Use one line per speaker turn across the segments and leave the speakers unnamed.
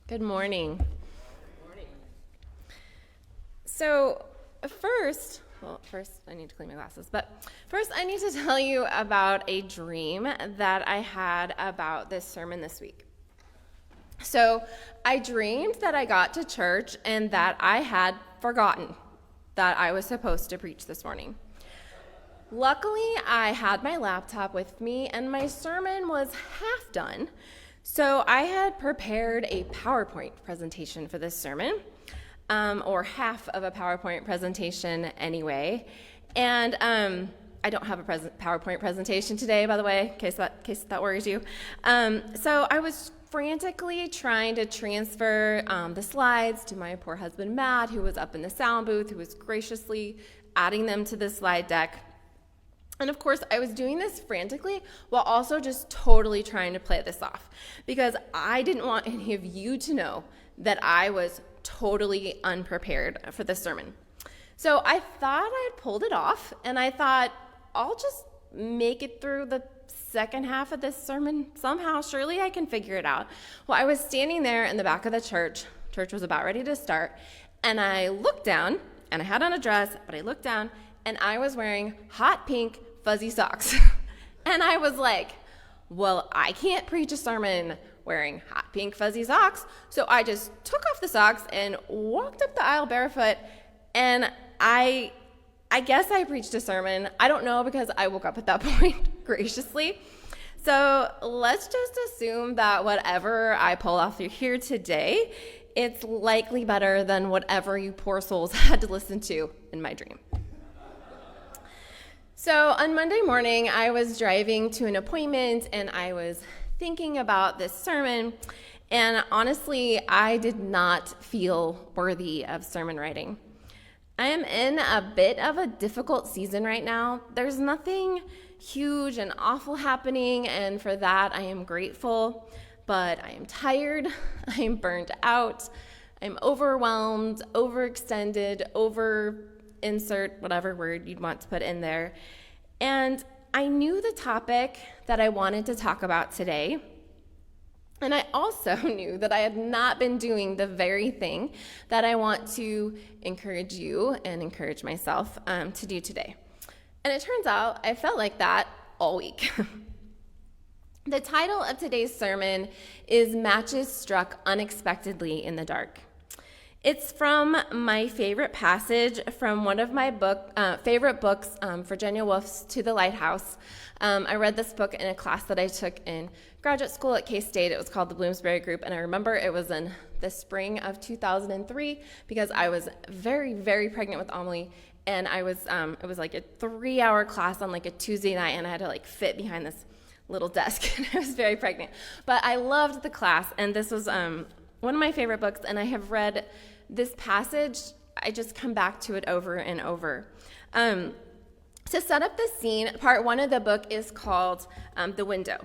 Good morning. So, first I need to clean my glasses, but first I need to tell you about a dream that I had about this sermon this week. So, I dreamed that I got to church and that I had forgotten that I was supposed to preach this morning. Luckily, I had my laptop with me and my sermon was half done. So I had prepared a PowerPoint presentation for this sermon, or half of a PowerPoint presentation anyway. And I don't have a PowerPoint presentation today, by the way, in case that worries you. So I was frantically trying to transfer the slides to my poor husband, Matt, who was up in the sound booth, who was graciously adding them to the slide deck. And of course, I was doing this frantically while also just totally trying to play this off because I didn't want any of you to know that I was totally unprepared for this sermon. So I thought I'd pulled it off, and I thought I'll just make it through the second half of this sermon somehow. Surely I can figure it out. Well, I was standing there in the back of the church. Church was about ready to start, and I looked down, and I had on a dress, but I looked down, and I was wearing hot pink fuzzy socks. And I was like, well, I can't preach a sermon wearing hot pink fuzzy socks. So I just took off the socks and walked up the aisle barefoot. And I guess I preached a sermon. I don't know because I woke up at that point graciously. So let's just assume that whatever I pull off through here today, it's likely better than whatever you poor souls had to listen to in my dream. So on Monday morning, I was driving to an appointment and I was thinking about this sermon, and honestly, I did not feel worthy of sermon writing. I am in a bit of a difficult season right now. There's nothing huge and awful happening, and for that I am grateful, but I am tired, I am burnt out, I'm overwhelmed, overextended, insert whatever word you'd want to put in there. And I knew the topic that I wanted to talk about today. And I also knew that I had not been doing the very thing that I want to encourage you and encourage myself to do today. And it turns out I felt like that all week. The title of today's sermon is Matches Struck Unexpectedly in the Dark. It's from my favorite passage from one of my favorite books, Virginia Woolf's To the Lighthouse. I read this book in a class that I took in graduate school at K-State. It was called the Bloomsbury Group, and I remember it was in the spring of 2003 because I was very, very pregnant with Amelie, and it was like a 3-hour class on like a Tuesday night, and I had to like fit behind this little desk, and I was very pregnant. But I loved the class, and this was one of my favorite books, and I have read this passage. I just come back to it over and over. To set up the scene, part one of the book is called The Window.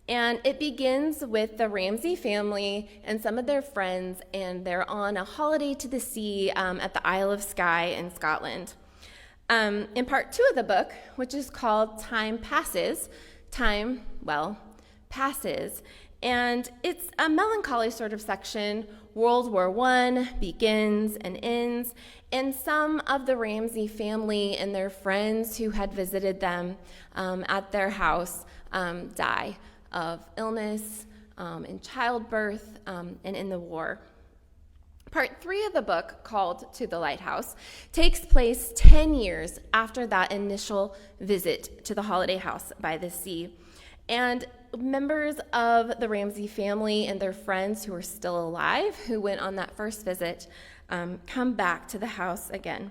And it begins with the Ramsay family and some of their friends, and they're on a holiday to the sea at the Isle of Skye in Scotland. In part two of the book, which is called Time Passes, passes. And it's a melancholy sort of section. World War I begins and ends, and some of the Ramsay family and their friends who had visited them at their house die of illness, in childbirth, and in the war. Part three of the book, called To the Lighthouse, takes place 10 years after that initial visit to the holiday house by the sea. And members of the Ramsay family and their friends who are still alive, who went on that first visit, come back to the house again.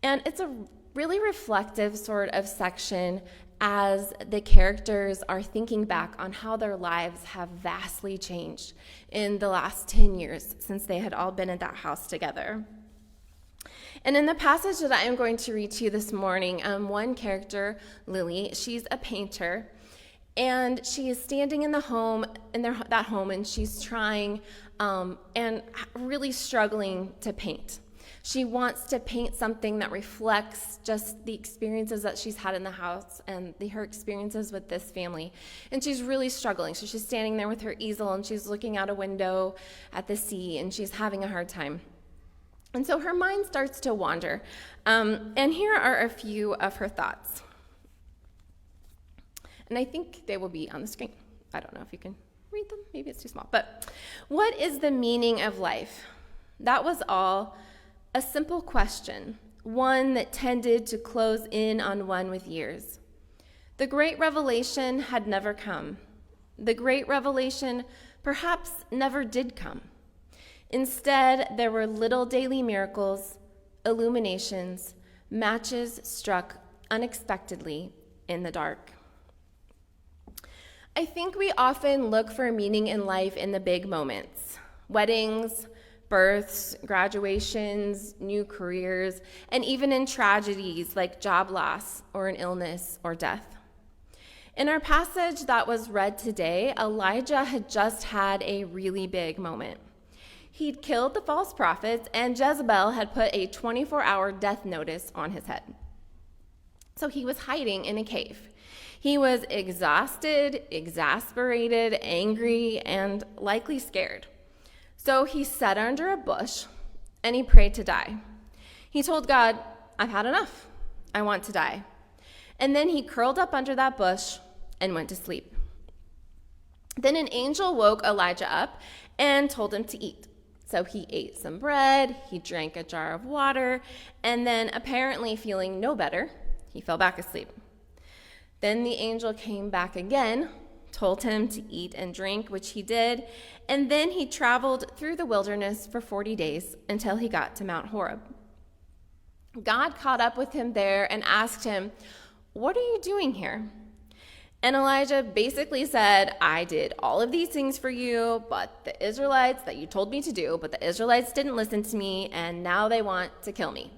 And it's a really reflective sort of section as the characters are thinking back on how their lives have vastly changed in the last 10 years since they had all been in that house together. And in the passage that I am going to read to you this morning, one character, Lily, she's a painter. And she is standing in that home, and she's trying and really struggling to paint. She wants to paint something that reflects just the experiences that she's had in the house and her experiences with this family. And she's really struggling. So she's standing there with her easel and she's looking out a window at the sea and she's having a hard time. And so her mind starts to wander. And here are a few of her thoughts. And I think they will be on the screen. I don't know if you can read them. Maybe it's too small. But what is the meaning of life? That was all a simple question, one that tended to close in on one with years. The great revelation had never come. The great revelation perhaps never did come. Instead, there were little daily miracles, illuminations, matches struck unexpectedly in the dark. I think we often look for meaning in life in the big moments: weddings, births, graduations, new careers, and even in tragedies like job loss or an illness or death. In our passage that was read today, Elijah had just had a really big moment. He'd killed the false prophets, and Jezebel had put a 24-hour death notice on his head. So he was hiding in a cave. He was exhausted, exasperated, angry, and likely scared. So he sat under a bush and he prayed to die. He told God, "I've had enough. I want to die." And then he curled up under that bush and went to sleep. Then an angel woke Elijah up and told him to eat. So he ate some bread, he drank a jar of water, and then, apparently feeling no better, he fell back asleep. Then the angel came back again, told him to eat and drink, which he did, and then he traveled through the wilderness for 40 days until he got to Mount Horeb. God caught up with him there and asked him, "What are you doing here?" And Elijah basically said, "I did all of these things for you, but the Israelites that you told me to do, but the Israelites didn't listen to me, and now they want to kill me."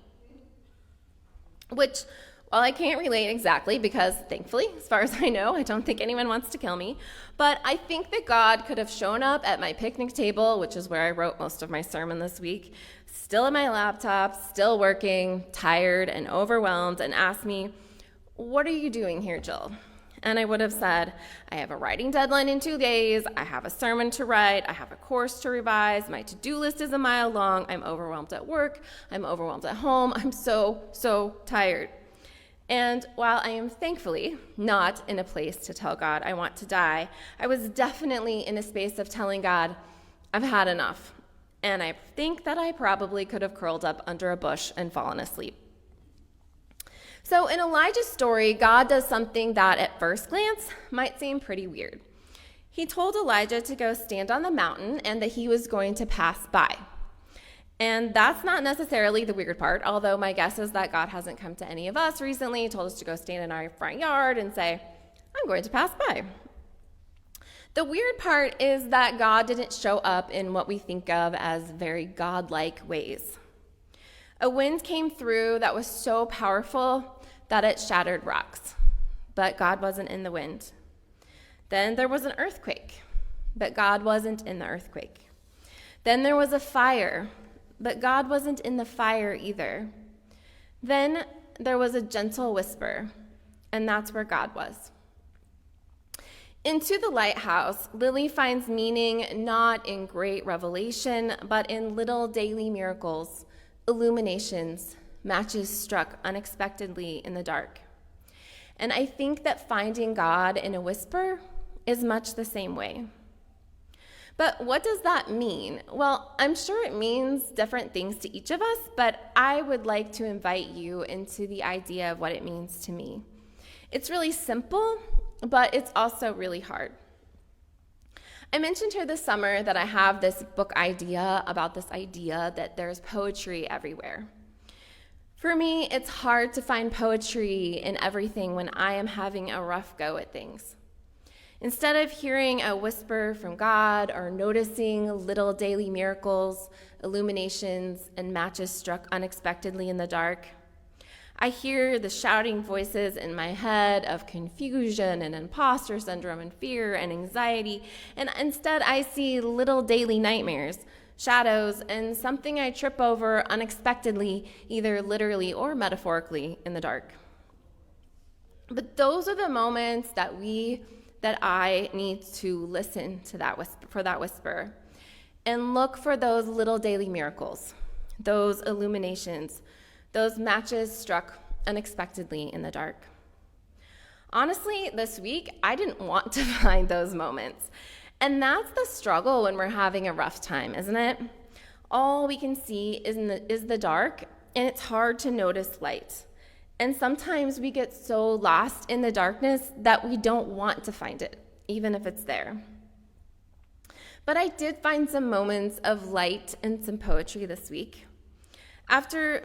Which, well, I can't relate exactly because, thankfully, as far as I know, I don't think anyone wants to kill me. But I think that God could have shown up at my picnic table, which is where I wrote most of my sermon this week, still at my laptop, still working, tired and overwhelmed, and asked me, "What are you doing here, Jill?" And I would have said, "I have a writing deadline in 2 days, I have a sermon to write, I have a course to revise, my to-do list is a mile long, I'm overwhelmed at work, I'm overwhelmed at home, I'm so tired." And while I am thankfully not in a place to tell God I want to die, I was definitely in a space of telling God, "I've had enough." And I think that I probably could have curled up under a bush and fallen asleep. So in Elijah's story, God does something that at first glance might seem pretty weird. He told Elijah to go stand on the mountain and that he was going to pass by. And that's not necessarily the weird part, although my guess is that God hasn't come to any of us recently. He told us to go stand in our front yard and say, "I'm going to pass by." The weird part is that God didn't show up in what we think of as very godlike ways. A wind came through that was so powerful that it shattered rocks, but God wasn't in the wind. Then there was an earthquake, but God wasn't in the earthquake. Then there was a fire, but God wasn't in the fire either. Then there was a gentle whisper, and that's where God was. Into the lighthouse, Lily finds meaning not in great revelation, but in little daily miracles, illuminations, matches struck unexpectedly in the dark. And I think that finding God in a whisper is much the same way. But what does that mean? Well, I'm sure it means different things to each of us, but I would like to invite you into the idea of what it means to me. It's really simple, but it's also really hard. I mentioned here this summer that I have this book idea about this idea that there's poetry everywhere. For me, it's hard to find poetry in everything when I am having a rough go at things. Instead of hearing a whisper from God or noticing little daily miracles, illuminations, and matches struck unexpectedly in the dark, I hear the shouting voices in my head of confusion and imposter syndrome and fear and anxiety, and instead I see little daily nightmares, shadows, and something I trip over unexpectedly, either literally or metaphorically, in the dark. But those are the moments that I need to listen to that whisper and look for those little daily miracles, those illuminations, those matches struck unexpectedly in the dark. Honestly, this week, I didn't want to find those moments. And that's the struggle when we're having a rough time, isn't it? All we can see is the dark, and it's hard to notice light. And sometimes we get so lost in the darkness that we don't want to find it, even if it's there. But I did find some moments of light and some poetry this week. After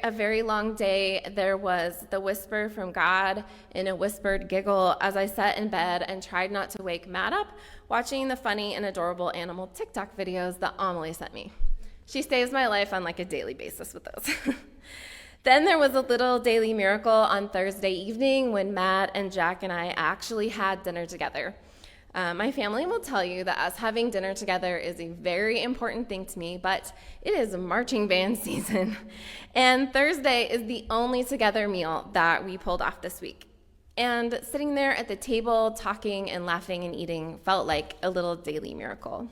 a very long day, there was the whisper from God in a whispered giggle as I sat in bed and tried not to wake Matt up watching the funny and adorable animal TikTok videos that Amelie sent me. She saves my life on like a daily basis with those. Then there was a little daily miracle on Thursday evening when Matt and Jack and I actually had dinner together. My family will tell you that us having dinner together is a very important thing to me, but it is marching band season. And Thursday is the only together meal that we pulled off this week. And sitting there at the table, talking and laughing and eating felt like a little daily miracle.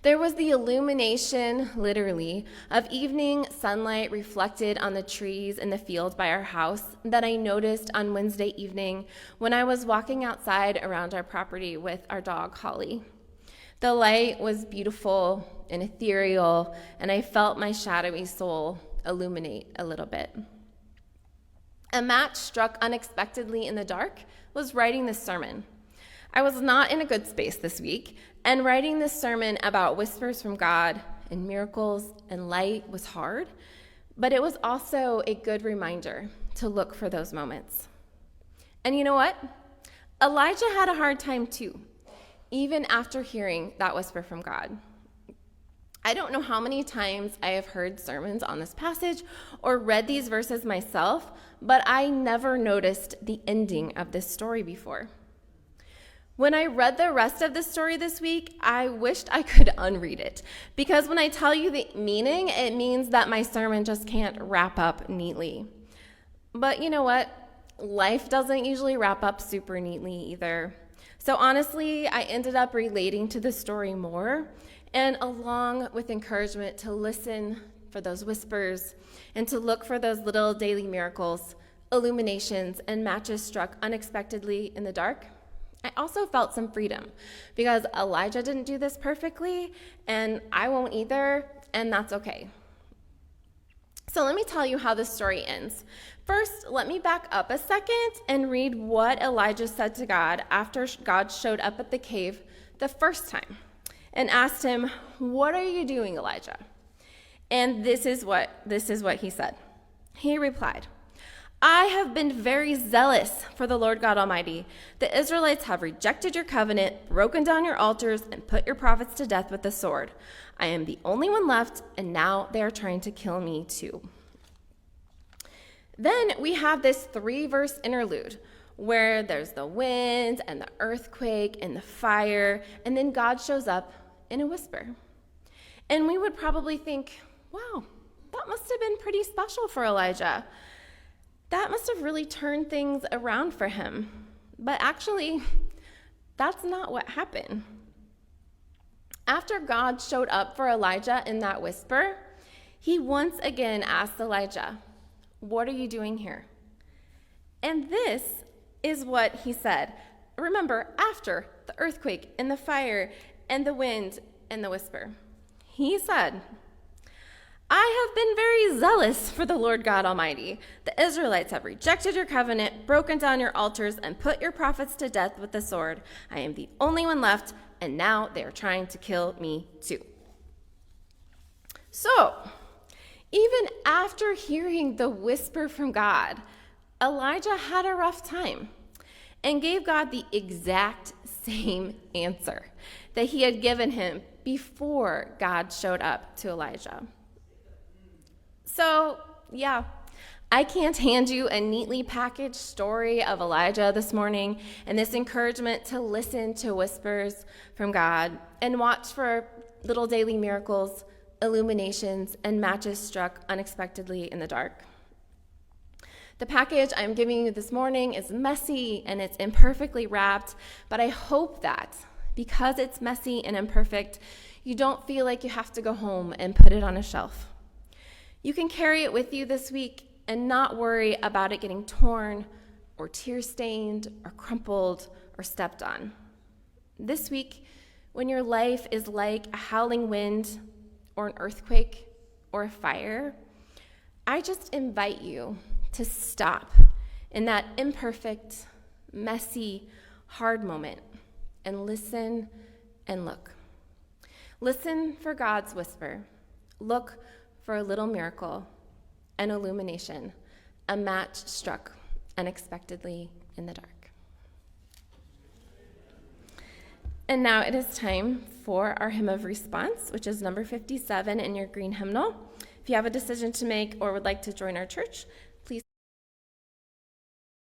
There was the illumination, literally, of evening sunlight reflected on the trees in the field by our house that I noticed on Wednesday evening when I was walking outside around our property with our dog, Holly. The light was beautiful and ethereal, and I felt my shadowy soul illuminate a little bit. A match struck unexpectedly in the dark was writing this sermon. I was not in a good space this week, and writing this sermon about whispers from God and miracles and light was hard, but it was also a good reminder to look for those moments. And you know what? Elijah had a hard time too, even after hearing that whisper from God. I don't know how many times I have heard sermons on this passage or read these verses myself, but I never noticed the ending of this story before. When I read the rest of the story this week, I wished I could unread it, because when I tell you the meaning, it means that my sermon just can't wrap up neatly. But you know what? Life doesn't usually wrap up super neatly either. So honestly, I ended up relating to the story more, and along with encouragement to listen for those whispers and to look for those little daily miracles, illuminations, and matches struck unexpectedly in the dark, I also felt some freedom because Elijah didn't do this perfectly, and I won't either, and that's okay. So let me tell you how this story ends. First, let me back up a second and read what Elijah said to God after God showed up at the cave the first time and asked him, "What are you doing, Elijah?" And this is what he said. He replied, "I have been very zealous for the Lord God Almighty. The Israelites have rejected your covenant, broken down your altars, and put your prophets to death with the sword. I am the only one left, and now they are trying to kill me too." Then we have this 3-verse interlude where there's the wind and the earthquake and the fire, and then God shows up in a whisper. And we would probably think, wow, that must have been pretty special for Elijah. That must have really turned things around for him. But actually, that's not what happened. After God showed up for Elijah in that whisper, he once again asked Elijah, "What are you doing here?" And this is what he said. Remember, after the earthquake and the fire and the wind and the whisper. He said, "I have been very zealous for the Lord God Almighty. The Israelites have rejected your covenant, broken down your altars, and put your prophets to death with the sword. I am the only one left, and now they are trying to kill me too." So, even after hearing the whisper from God, Elijah had a rough time and gave God the exact same answer that he had given him before God showed up to Elijah. So, yeah, I can't hand you a neatly packaged story of Elijah this morning and this encouragement to listen to whispers from God and watch for little daily miracles, illuminations, and matches struck unexpectedly in the dark. The package I'm giving you this morning is messy and it's imperfectly wrapped, but I hope that because it's messy and imperfect, you don't feel like you have to go home and put it on a shelf. You can carry it with you this week and not worry about it getting torn or tear-stained or crumpled or stepped on. This week, when your life is like a howling wind or an earthquake or a fire, I just invite you to stop in that imperfect, messy, hard moment and listen and look. Listen for God's whisper. Look for a little miracle, an illumination, a match struck unexpectedly in the dark. And now it is time for our hymn of response, which is number 57 in your green hymnal. If you have a decision to make or would like to join our church,